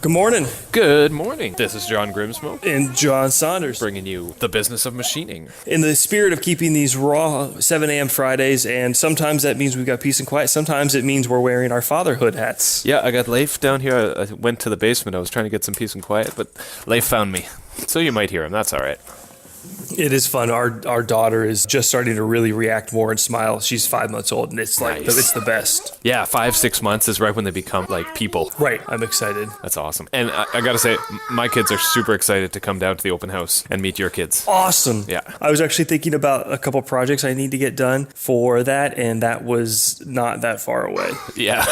Good morning. Good morning. This is John Grimsmo, And John Saunders. bringing you the business of machining. In the spirit of keeping these raw 7 a.m. Fridays, and sometimes that means we've got peace and quiet. Sometimes it means we're wearing our fatherhood hats. Yeah, I got Leif down here. I went to the basement. I was trying to get some peace and quiet, but Leif found me. So you might hear him. That's all right. It is fun. Our daughter is just starting to really react more and smile. She's 5 months old, and it's like Nice. it's the best. Yeah, 5-6 months is right when they become like people. Right. I'm excited. That's awesome. And I got to say, my kids are super excited to come down to the open house and meet your kids. Awesome. Yeah. I was actually thinking about a couple projects I need to get done for that, and that was not that far away. Yeah.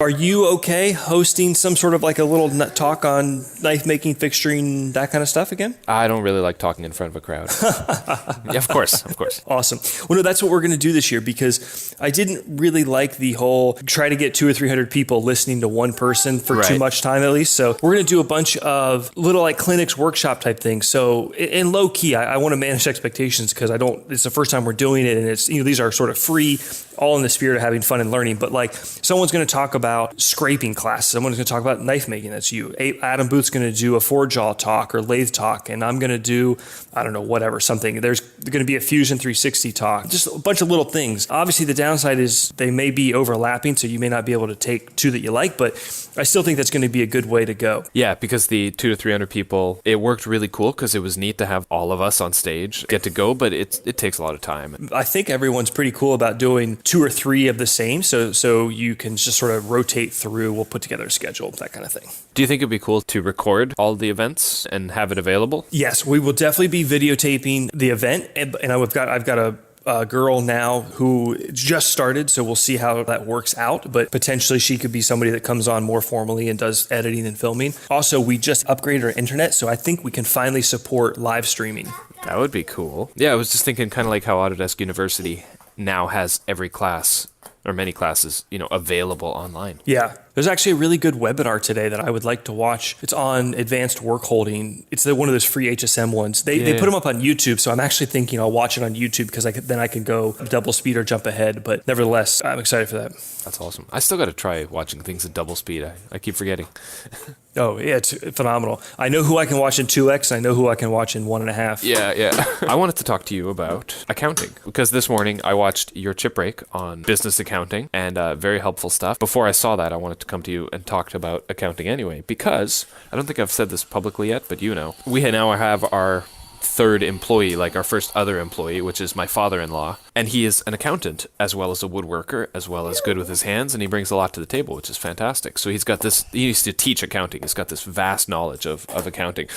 Are you okay hosting some sort of like a little talk on knife making, fixturing, that kind of stuff again? I don't really like talking in front of a crowd. Yeah, of course. Awesome. Well, no, that's what we're going to do this year because I didn't really like the whole try to get 200 or 300 people listening to one person for too Right. much time at least. So we're going to do a bunch of little like clinics, workshop type things. So in low key, I want to manage expectations because it's the first time we're doing it, and it's these are sort of free, all in the spirit of having fun and learning. But like someone's going to talk about scraping class, someone's going to talk about knife making. That's you. Adam Booth's going to do a forge jaw talk or lathe talk, and I'm going to do whatever something. There's going to be a Fusion 360 talk, just a bunch of little things. Obviously, the downside is they may be overlapping, so you may not be able to take two that you like, but I still think that's going to be a good way to go. Yeah, because the 200 to 300 people, it worked really cool because it was neat to have all of us on stage get to go, but it takes a lot of time. I think everyone's pretty cool about doing 2 or 3 of the same, so you can just sort of rotate through. We'll put together a schedule, that kind of thing. Do you think it'd be cool to record all the events and have it available? Yes, we will definitely be videotaping the event, and I've got a girl now who just started, so we'll see how that works out. But potentially she could be somebody that comes on more formally and does editing and filming. Also, we just upgraded our internet, so I think we can finally support live streaming. That would be cool. Yeah, I was just thinking kind of like how Autodesk University now has every class or many classes, available online. Yeah. There's actually a really good webinar today that I would like to watch. It's on advanced work holding. It's one of those free HSM ones. They put them up on YouTube, so I'm actually thinking I'll watch it on YouTube because then I can go double speed or jump ahead. But nevertheless, I'm excited for that. That's awesome. I still got to try watching things at double speed. I keep forgetting. Oh, yeah, it's phenomenal. I know who I can watch in 2X. I know who I can watch in 1.5. Yeah. I wanted to talk to you about accounting because this morning I watched your chip break on business accounting and very helpful stuff. Before I saw that, I wanted to come to you and talk about accounting anyway because I don't think I've said this publicly yet, but we now have our third employee, like our first other employee, which is my father-in-law, and he is an accountant as well as a woodworker as well as good with his hands, and he brings a lot to the table, which is fantastic. So he used to teach accounting. He's got this vast knowledge of accounting,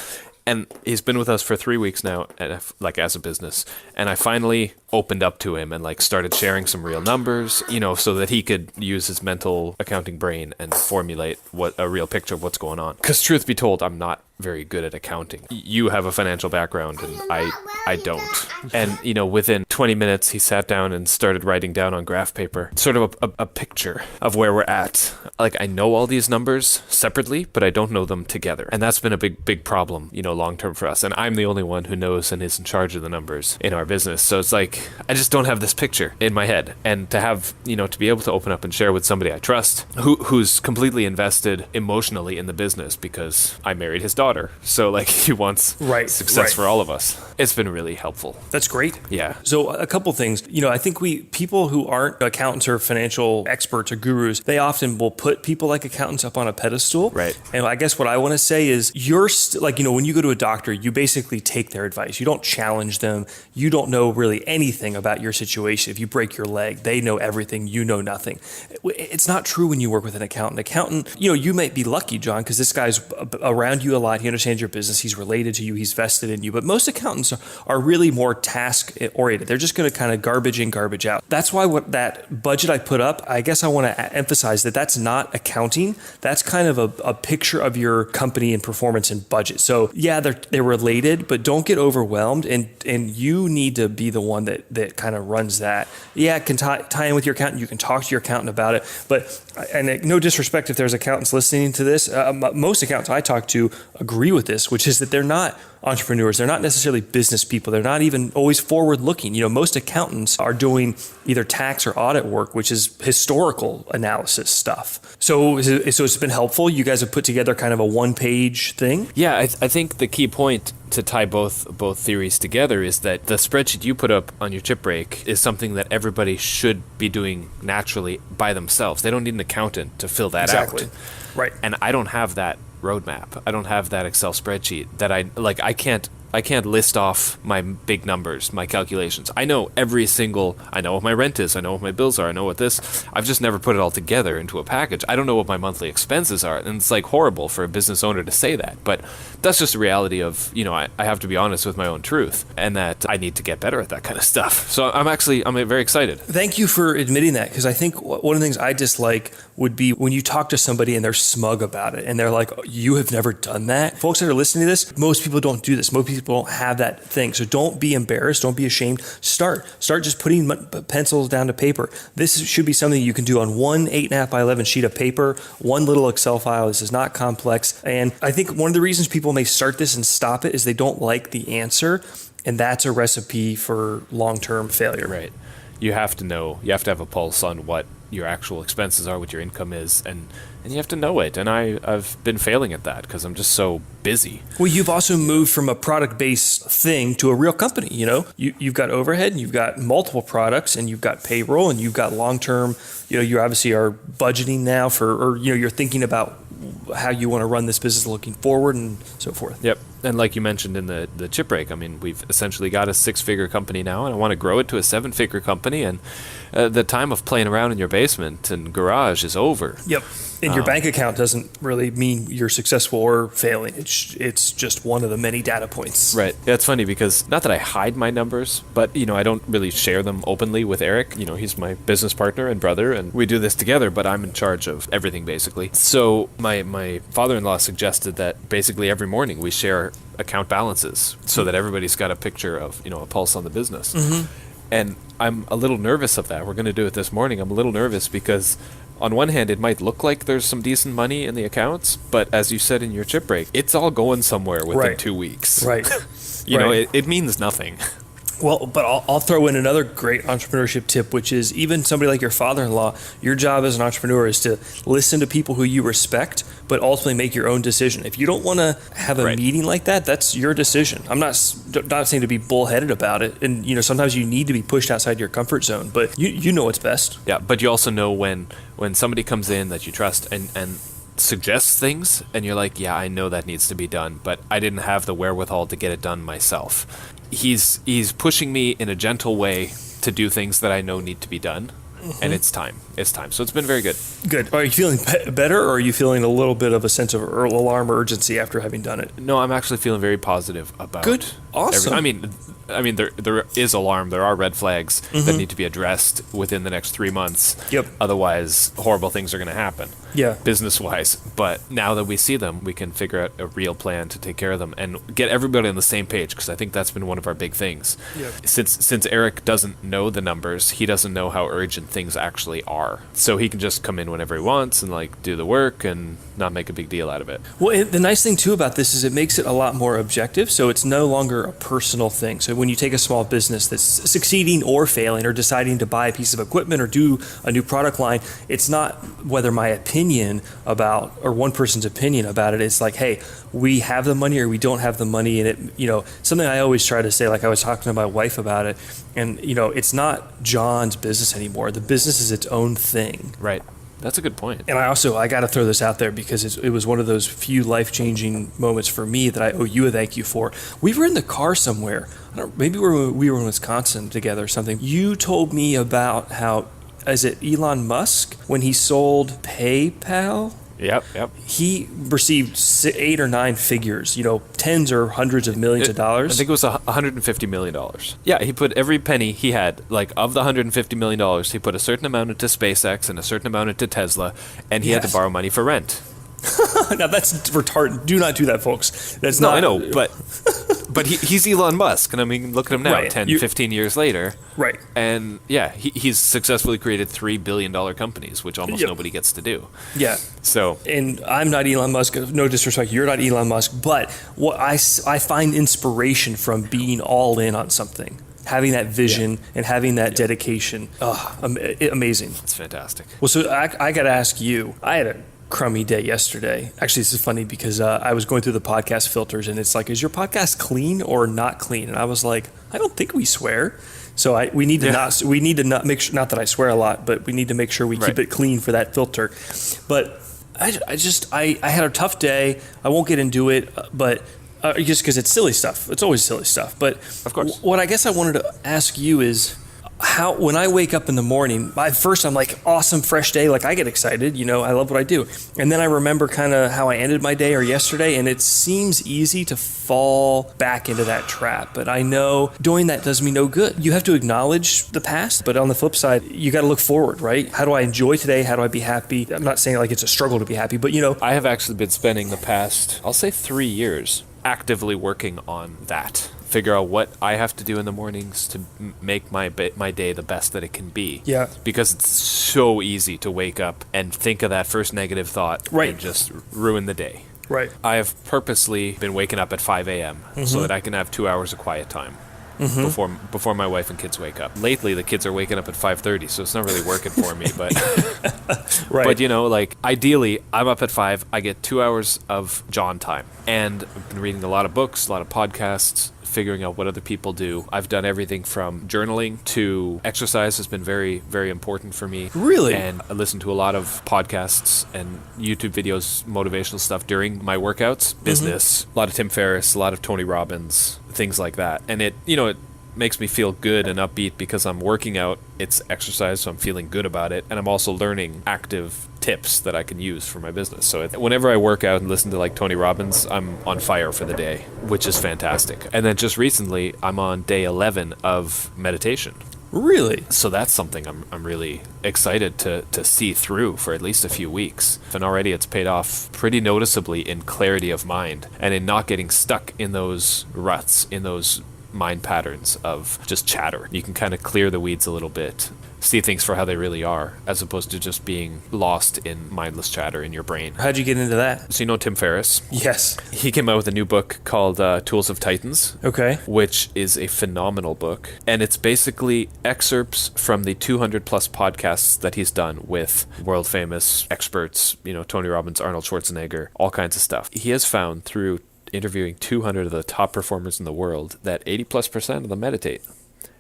and he's been with us for 3 weeks now, and as a business, and I finally opened up to him and started sharing some real numbers, so that he could use his mental accounting brain and formulate a real picture of what's going on. Because truth be told, I'm not very good at accounting. You have a financial background and I don't. And, within 20 minutes, he sat down and started writing down on graph paper sort of a picture of where we're at. I know all these numbers separately, but I don't know them together. And that's been a big problem, long-term for us. And I'm the only one who knows and is in charge of the numbers in our business. So it's I just don't have this picture in my head. And to have, to be able to open up and share with somebody I trust, who's completely invested emotionally in the business because I married his daughter. So he wants success for all of us. It's been really helpful. That's great. Yeah. So a couple things, I think people who aren't accountants or financial experts or gurus, they often will put people like accountants up on a pedestal. Right. And I guess what I want to say is when you go to a doctor, you basically take their advice. You don't challenge them. You don't know really anything about your situation. If you break your leg, they know everything. You know nothing. It's not true when you work with an accountant. You might be lucky, John, because this guy's around you a lot. He understands your business. He's related to you. He's vested in you. But most accountants are really more task oriented. They're just going to kind of garbage in, garbage out. That's why that budget I put up, I guess I want to emphasize that that's not accounting. That's kind of a picture of your company and performance and budget. So yeah, they're related, but don't get overwhelmed. And you need to be the one that kind of runs that. Yeah, it can tie in with your accountant. You can talk to your accountant about it. But no disrespect if there's accountants listening to this. Most accountants I talk to agree with this, which is that they're not entrepreneurs. They're not necessarily business people. They're not even always forward looking. Most accountants are doing either tax or audit work, which is historical analysis stuff. So it's been helpful. You guys have put together kind of a one-page thing. Yeah, I think the key point to tie both theories together is that the spreadsheet you put up on your chip break is something that everybody should be doing naturally by themselves. They don't need an accountant to fill that out. Exactly. Right. And I don't have that roadmap. I don't have that Excel spreadsheet that I can't list off my big numbers, my calculations. I know I know what my rent is, I know what my bills are, I know what this. I've just never put it all together into a package. I don't know what my monthly expenses are, and it's horrible for a business owner to say that, but that's just a reality of, I have to be honest with my own truth, and that I need to get better at that kind of stuff. So I'm very excited. Thank you for admitting that, because I think one of the things I dislike would be when you talk to somebody and they're smug about it, and they're like, you have never done that? Folks that are listening to this, most people don't do this. Most people don't have that thing. So don't be embarrassed. Don't be ashamed. Start just putting pencils down to paper. This should be something you can do on one 8.5 by 11 sheet of paper, one little Excel file. This is not complex. And I think one of the reasons people may start this and stop it is they don't like the answer. And that's a recipe for long-term failure. Right. You have to have a pulse on what your actual expenses are, what your income is, and you have to know it. And I've been failing at that because I'm just so busy. Well, you've also moved from a product-based thing to a real company. You've got overhead, and you've got multiple products, and you've got payroll, and you've got long-term. You obviously are budgeting now you're thinking about how you want to run this business looking forward and so forth. Yep. And like you mentioned in the chip break, we've essentially got a 6-figure company now, and I want to grow it to a 7-figure company. And the time of playing around in your basement and garage is over. Yep. And your bank account doesn't really mean you're successful or failing. It's just one of the many data points. Right. Yeah, it's funny because not that I hide my numbers, but I don't really share them openly with Eric. He's my business partner and brother, and we do this together, but I'm in charge of everything basically. So my father-in-law suggested that basically every morning we share account balances so that everybody's got a picture of, a pulse on the business. Mm-hmm. And I'm a little nervous of that. We're going to do it this morning. I'm a little nervous because on one hand, it might look like there's some decent money in the accounts, but as you said in your chip break, it's all going somewhere within 2 weeks. Right. It means nothing. Well, but I'll throw in another great entrepreneurship tip, which is even somebody like your father-in-law, your job as an entrepreneur is to listen to people who you respect, but ultimately make your own decision. If you don't want to have a meeting like that, that's your decision. I'm not saying to be bullheaded about it. And, sometimes you need to be pushed outside your comfort zone, but you know what's best. Yeah, but you also know when somebody comes in that you trust and suggests things, and you're like, yeah, I know that needs to be done, but I didn't have the wherewithal to get it done myself. He's pushing me in a gentle way to do things that I know need to be done. Mm-hmm. And it's time. So it's been very good. Good. Are you feeling better, or are you feeling a little bit of a sense of alarm or urgency after having done it? No, I'm actually feeling very positive about it. Good. Awesome. There is alarm. There are red flags that need to be addressed within the next 3 months. Yep. Otherwise, horrible things are going to happen. Yeah. Business-wise. But now that we see them, we can figure out a real plan to take care of them and get everybody on the same page, because I think that's been one of our big things. Yep. Since Eric doesn't know the numbers, he doesn't know how urgent things actually are. So he can just come in whenever he wants and do the work and not make a big deal out of it. Well, the nice thing too about this is it makes it a lot more objective. So it's no longer a personal thing. So when you take a small business that's succeeding or failing or deciding to buy a piece of equipment or do a new product line, it's not whether my opinion about or one person's opinion about it. It's like, hey, we have the money or we don't have the money. And it, something I always try to say, like I was talking to my wife about it, and it's not John's business anymore. The business is its own thing. Right. That's a good point. And I got to throw this out there because it was one of those few life-changing moments for me that I owe you a thank you for. We were in the car somewhere. Maybe we were in Wisconsin together or something. You told me about how, is it Elon Musk, when he sold PayPal? Yep. He received 8 or 9 figures, tens or hundreds of millions of dollars. I think it was $150 million. Yeah, he put every penny he had, of the $150 million, he put a certain amount into SpaceX and a certain amount into Tesla, and he had to borrow money for rent. Now that's retarded. Do not do that, folks. That's no, not. I know, but But he's Elon Musk, and I mean, look at him now, Right. 10, 15 years later. Right. And yeah, he's successfully created $3 billion companies, which almost Yep. nobody gets to do. Yeah. So, And I'm not Elon Musk. No disrespect, you're not Elon Musk. But what I find inspiration from being all in on something, having that vision and having that dedication. Amazing. it's fantastic. Well, so I got to ask you. I had a crummy day yesterday. Actually, this is funny because I was going through the podcast filters, and it's like, is your podcast clean or not clean? And I was like, I don't think we swear. So we need to not make sure. Not that I swear a lot, but we need to make sure we keep it clean for that filter. But I had a tough day. I won't get into it, but just because it's silly stuff. It's always silly stuff. But Of course. what I guess I wanted to ask you is, how, when I wake up in the morning, first I'm like, awesome, fresh day. Like, I get excited, I love what I do. And then I remember kind of how I ended my day or yesterday, and it seems easy to fall back into that trap. But I know doing that does me no good. You have to acknowledge the past, but on the flip side, you got to look forward, right? How do I enjoy today? How do I be happy? I'm not saying like it's a struggle to be happy, but I have actually been spending the past, I'll say 3 years, actively working on that. Figure out what I have to do in the mornings to make my day the best that it can be. Yeah. Because it's so easy to wake up and think of that first negative thought and just ruin the day. Right. I have purposely been waking up at 5 a.m. so that I can have 2 hours of quiet time before my wife and kids wake up. Lately, the kids are waking up at 5:30, so it's not really working for me. But Right. but ideally, I'm up at 5. I get 2 hours of John time, and I've been reading a lot of books, a lot of podcasts, figuring out what other people do. I've done everything from journaling to exercise has been very, very important for me. Really? And I listen to a lot of podcasts and YouTube videos, motivational stuff during my workouts, business, a lot of Tim Ferriss, a lot of Tony Robbins, things like that. And it makes me feel good and upbeat because I'm working out. It's exercise, so I'm feeling good about it. And I'm also learning active tips that I can use for my business. So whenever I work out and listen to like Tony Robbins, I'm on fire for the day, which is fantastic. And then just recently, I'm on day 11 of meditation. Really? So that's something I'm really excited to see through for at least a few weeks. And already it's paid off pretty noticeably in clarity of mind and in not getting stuck in those ruts, in those mind patterns of just chatter. You can kind of clear the weeds a little bit, see things for how they really are, as opposed to just being lost in mindless chatter in your brain. How'd you get into that? So you know Tim Ferriss? Yes. He came out with a new book called Tools of Titans. Okay. Which is a phenomenal book. And it's basically excerpts from the 200 plus podcasts that he's done with world famous experts, Tony Robbins, Arnold Schwarzenegger, all kinds of stuff. He has found through interviewing 200 of the top performers in the world that 80+% of them meditate.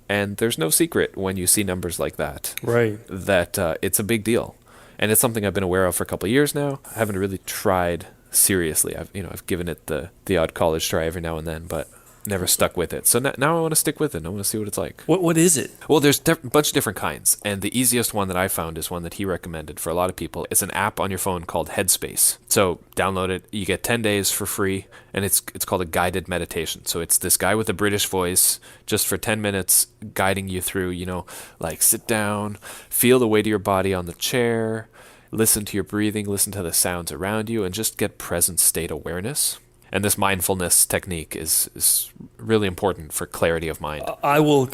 And there's no secret when you see numbers like that, Right. that it's a big deal. And it's something I've been aware of for a couple of years now. I haven't really tried seriously. I've given it the odd college try every now and then, but never stuck with it. So now I want to stick with it. I want to see what it's like. What is it? Well, there's a bunch of different kinds. And the easiest one that I found is one that he recommended for a lot of people. It's an app on your phone called Headspace. So download it. You get 10 days for free. And it's called a guided meditation. So it's this guy with a British voice just for 10 minutes guiding you through, like sit down, feel the weight of your body on the chair, listen to your breathing, listen to the sounds around you, and just get present state awareness. And this mindfulness technique is really important for clarity of mind. I will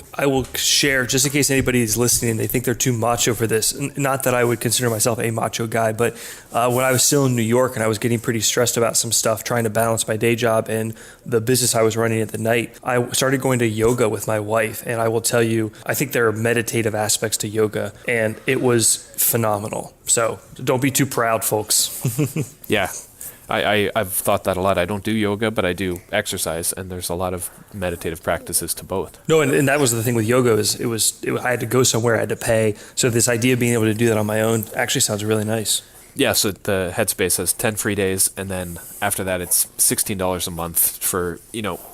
share, just in case anybody is listening and they think they're too macho for this. Not that I would consider myself a macho guy, but when I was still in New York and I was getting pretty stressed about some stuff, trying to balance my day job and the business I was running at the night, I started going to yoga with my wife. And I will tell you, I think there are meditative aspects to yoga, and it was phenomenal. So don't be too proud, folks. Yeah. I've thought that a lot. I don't do yoga, but I do exercise, and there's a lot of meditative practices to both. No, and that was the thing with yoga is I had to go somewhere, I had to pay. So this idea of being able to do that on my own actually sounds really nice. Yeah, so the Headspace has 10 free days, and then after that it's $16 a month for,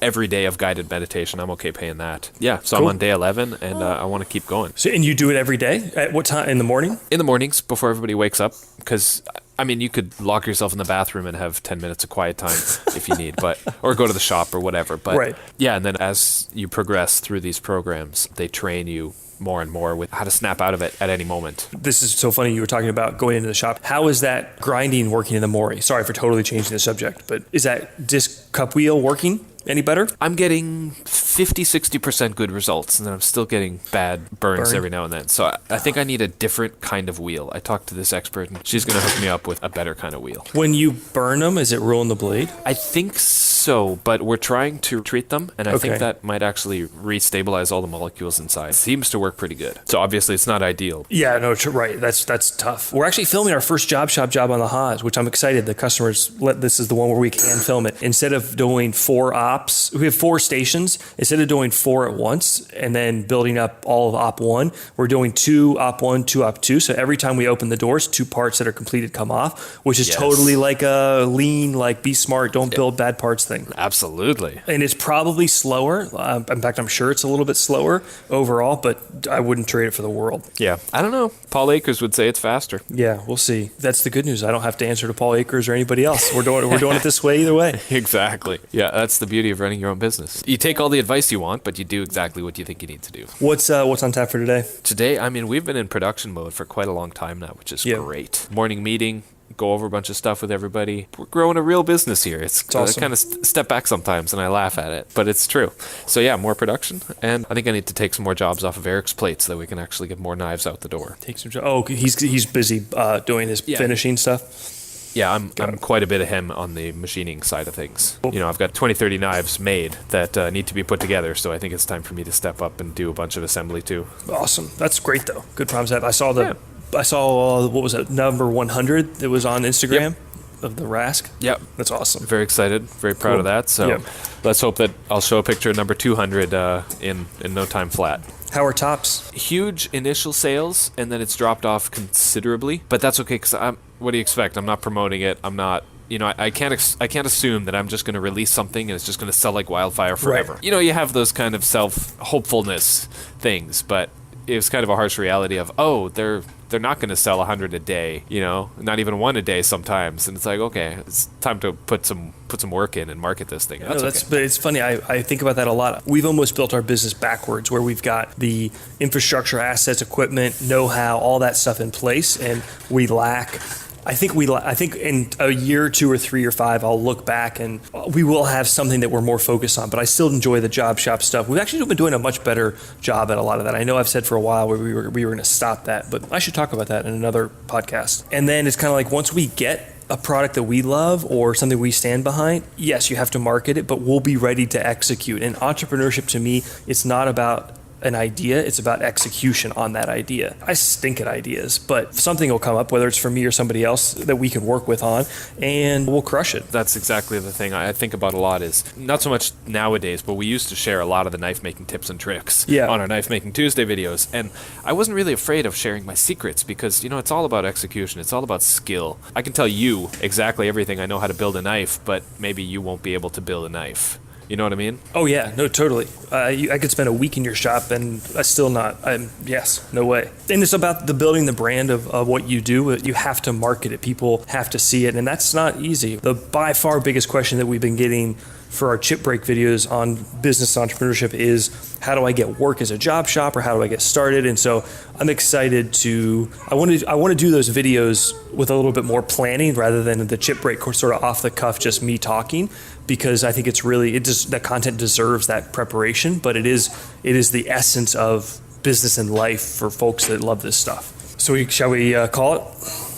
every day of guided meditation. I'm okay paying that. Yeah, so cool. I'm on day 11, and I want to keep going. So, and you do it every day? At what time? In the morning? In the mornings, before everybody wakes up, because you could lock yourself in the bathroom and have 10 minutes of quiet time if you need, or go to the shop or whatever. But right. Yeah, and then as you progress through these programs, they train you more and more with how to snap out of it at any moment. This is so funny. You were talking about going into the shop. How is that grinding working in the Mori? Sorry for totally changing the subject, but is that disc cup wheel working Any better? I'm getting 50-60% good results, and then I'm still getting bad burns every now and then. So I think I need a different kind of wheel. I talked to this expert, and she's going to hook me up with a better kind of wheel. When you burn them, is it ruin the blade? I think so, but we're trying to treat them, and I think that might actually restabilize all the molecules inside. It seems to work pretty good. So obviously it's not ideal. Yeah, no, right. That's tough. We're actually filming our first job on the Haas, which I'm excited. The customers this is the one where we can film it. Instead of doing 4 ops, we have 4 stations. Instead of doing 4 at once and then building up all of op 1, we're doing 2 op 1, 2 op 2. So every time we open the doors, 2 parts that are completed come off, which is totally like a lean, like be smart, don't build bad parts thing. Absolutely. And it's probably slower. In fact, I'm sure it's a little bit slower overall, but I wouldn't trade it for the world. Yeah. I don't know. Paul Akers would say it's faster. Yeah, we'll see. That's the good news. I don't have to answer to Paul Akers or anybody else. We're doing it this way either way. Exactly. Yeah, that's the beauty of running your own business. You take all the advice you want, but you do exactly what you think you need to do. What's on tap for today? Today, I mean, we've been in production mode for quite a long time now, which is great. Morning meeting, go over a bunch of stuff with everybody. We're growing a real business here. It's awesome. I kind of step back sometimes and I laugh at it, but it's true. So yeah, more production, and I think I need to take some more jobs off of Eric's plate so that we can actually get more knives out the door. Take some jobs. Oh, he's busy doing his finishing stuff. Yeah, I'm quite a bit of him on the machining side of things. You know, I've got 20, 30 knives made that need to be put together, so I think it's time for me to step up and do a bunch of assembly too. Awesome. That's great though. Good problems to have. I saw what was it, number 100 that was on Instagram of the Rask. Yep. That's awesome. Very excited. Very proud of that. So let's hope that I'll show a picture of number 200 in no time flat. How are tops? Huge initial sales, and then it's dropped off considerably. But that's okay, because what do you expect? I'm not promoting it. I'm not... You know, I can't assume that I'm just going to release something and it's just going to sell like wildfire forever. Right. You know, you have those kind of self-hopefulness things, but it was kind of a harsh reality of, they're not going to sell 100 a day, you know, not even 1 a day sometimes. And it's like, okay, it's time to put some work in and market this thing. But it's funny. I think about that a lot. We've almost built our business backwards, where we've got the infrastructure, assets, equipment, know-how, all that stuff in place, and we lack. I think in a year, 2 or 3 or 5, I'll look back and we will have something that we're more focused on. But I still enjoy the job shop stuff. We've actually been doing a much better job at a lot of that. I know I've said for a while where we were going to stop that, but I should talk about that in another podcast. And then it's kind of like, once we get a product that we love or something we stand behind, yes, you have to market it, but we'll be ready to execute. And entrepreneurship, to me, it's not about an idea, it's about execution on that idea. I stink at ideas, but something will come up, whether it's for me or somebody else, that we can work with on, and we'll crush it. That's exactly the thing I think about a lot, is not so much nowadays, but we used to share a lot of the knife making tips and tricks on our Knife Making Tuesday videos, and I wasn't really afraid of sharing my secrets because, you know, it's all about execution, it's all about skill. I can tell you exactly everything I know how to build a knife, but maybe you won't be able to build a knife. You know what I mean? Oh, yeah. No, totally. I could spend a week in your shop and I still not. Yes, no way. And it's about building the brand of what you do. You have to market it. People have to see it. And that's not easy. The by far biggest question that we've been getting for our chip break videos on business entrepreneurship is, how do I get work as a job shop, or how do I get started? And so I'm excited I want to do those videos with a little bit more planning rather than the chip break sort of off the cuff, just me talking, because I think that content deserves that preparation, but it is the essence of business and life for folks that love this stuff. So shall we call it?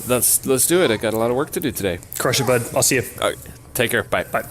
Let's do it. I got a lot of work to do today. Crush it, bud. I'll see you. All right. Take care. Bye. Bye.